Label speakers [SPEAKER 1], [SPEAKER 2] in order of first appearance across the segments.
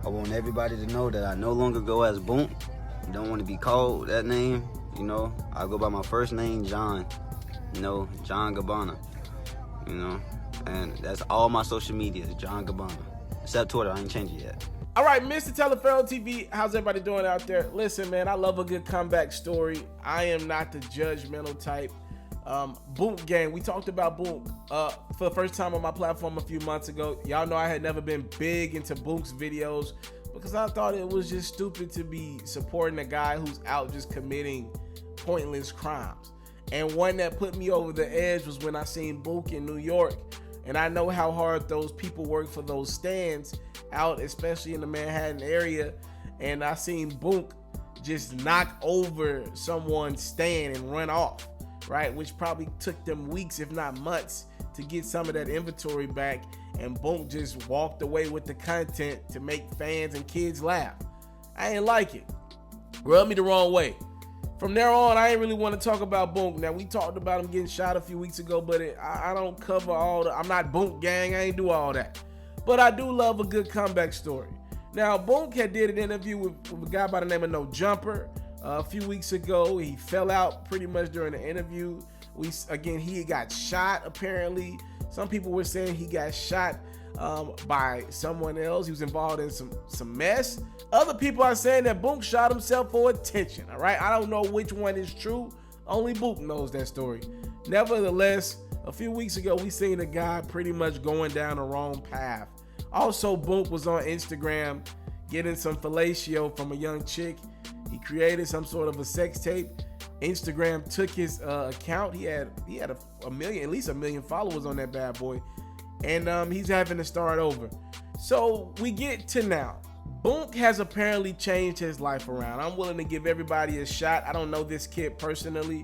[SPEAKER 1] I want everybody to know that I no longer go as Boonk. Don't want to be called that name. You know, I go by my first name, John. You know, John Gabbana. You know, and that's all my social media is John Gabbana. Except Twitter, I ain't changed it yet.
[SPEAKER 2] All right, Mr. TALIAFERRO TV, how's everybody doing out there? Listen, man, I love a good comeback story. I am not the judgmental type. Boonk gang, we talked about Boonk for the first time on my platform a few months ago. Y'all know I had never been big into Boonk's videos because I thought it was just stupid to be supporting a guy who's out just committing pointless crimes. And one that put me over the edge was when I seen Boonk in New York. And I know how hard those people work for those stands out, especially in the Manhattan area. And I seen Boonk just knock over someone's stand and run off, right? Which probably took them weeks, if not months, to get some of that inventory back. And Boonk just walked away with the content to make fans and kids laugh. I ain't like it. Rubbed me the wrong way. From there on, I ain't really want to talk about Boonk. Now, we talked about him getting shot a few weeks ago, but I don't cover all the... I'm not Boonk gang. I ain't do all that. But I do love a good comeback story. Now, Boonk had did an interview with a guy by the name of No Jumper a few weeks ago. He fell out pretty much during the interview. He got shot, apparently. Some people were saying he got shot by someone else. He was involved in some mess. Other people are saying that Boonk shot himself for attention, all right? I don't know which one is true. Only Boonk knows that story. Nevertheless, a few weeks ago, we seen a guy pretty much going down the wrong path. Also, Boonk was on Instagram getting some fellatio from a young chick. He created some sort of a sex tape. Instagram took his account. He had a million, at least a million followers on that bad boy. And he's having to start over. So we get to now. Boonk has apparently changed his life around. I'm willing to give everybody a shot. I don't know this kid personally,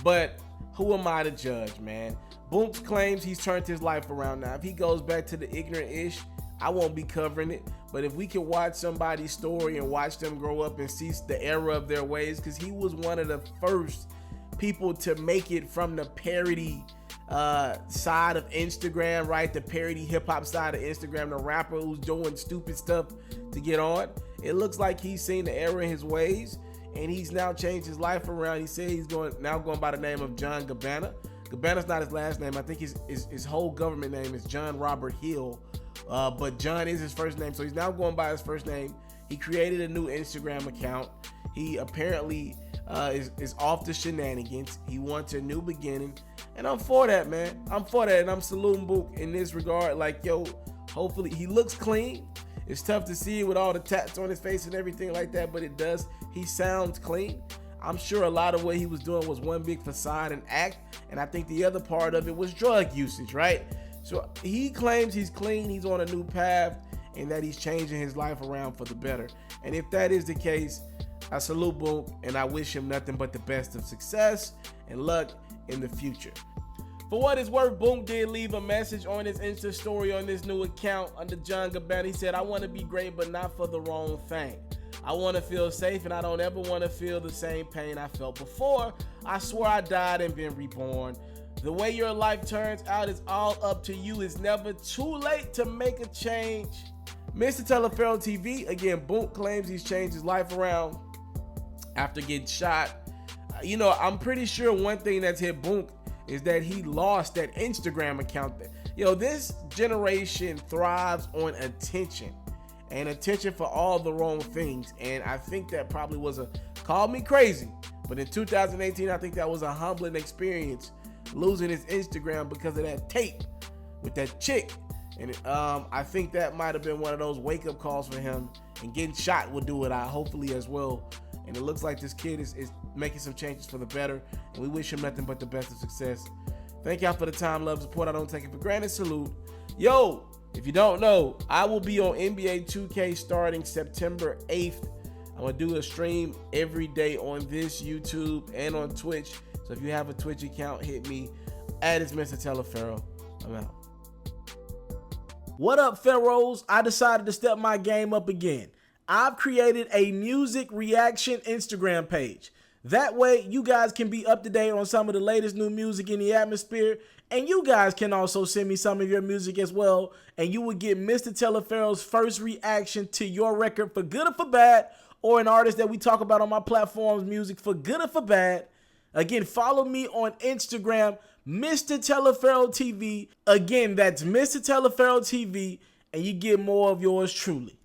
[SPEAKER 2] but who am I to judge, man? Boonk claims he's turned his life around now. If he goes back to the ignorant-ish, I won't be covering it. But if we can watch somebody's story and watch them grow up and see the error of their ways, because he was one of the first people to make it from the parody side of Instagram, right? The parody hip-hop side of Instagram, the rapper who's doing stupid stuff to get on. It looks like he's seen the error in his ways, and he's now changed his life around. He said he's going by the name of John Gabbana. Gabbana's not his last name. I think his whole government name is John Robert Hill, but John is his first name, so he's now going by his first name. He created a new Instagram account. He apparently is off the shenanigans. He wants a new beginning, and I'm for that, man. I'm for that, and I'm saluting Boonk in this regard. Like, yo, hopefully he looks clean. It's tough to see with all the tats on his face and everything like that, but he sounds clean. I'm sure a lot of what he was doing was one big facade and act, and I think the other part of it was drug usage, right? So he claims he's clean, he's on a new path, and that he's changing his life around for the better. And if that is the case, I salute Boonk, and I wish him nothing but the best of success and luck in the future. For what it's worth, Boonk did leave a message on his Insta story on this new account under John Gabbana. He said, "I want to be great, but not for the wrong thing. I want to feel safe, and I don't ever want to feel the same pain I felt before. I swear I died and been reborn. The way your life turns out is all up to you. It's never too late to make a change." Mr. TALIAFERRO TV, again, Boonk claims he's changed his life around after getting shot. You know, I'm pretty sure one thing that's hit Boonk is that he lost that Instagram account. Yo, this generation thrives on attention, and attention for all the wrong things. And I think that probably was call me crazy, but in 2018, I think that was a humbling experience, losing his Instagram because of that tape with that chick. And I think that might have been one of those wake-up calls for him, and getting shot would do it, hopefully, as well. And it looks like this kid is making some changes for the better, and we wish him nothing but the best of success. Thank y'all for the time, love, support. I don't take it for granted. Salute. Yo, if you don't know, I will be on NBA 2K starting September 8th. I'm going to do a stream every day on this YouTube and on Twitch. So if you have a Twitch account, hit me at itsmrtaliaferro. I'm out. What up, Pharaohs? I decided to step my game up again. I've created a music reaction Instagram page. That way, you guys can be up to date on some of the latest new music in the atmosphere. And you guys can also send me some of your music as well. And you will get Mr. Taliaferro's first reaction to your record, for good or for bad, or an artist that we talk about on my platforms, music for good or for bad. Again, follow me on Instagram, Mr. Taliaferro TV. Again, that's Mr. Taliaferro TV. And you get more of yours truly.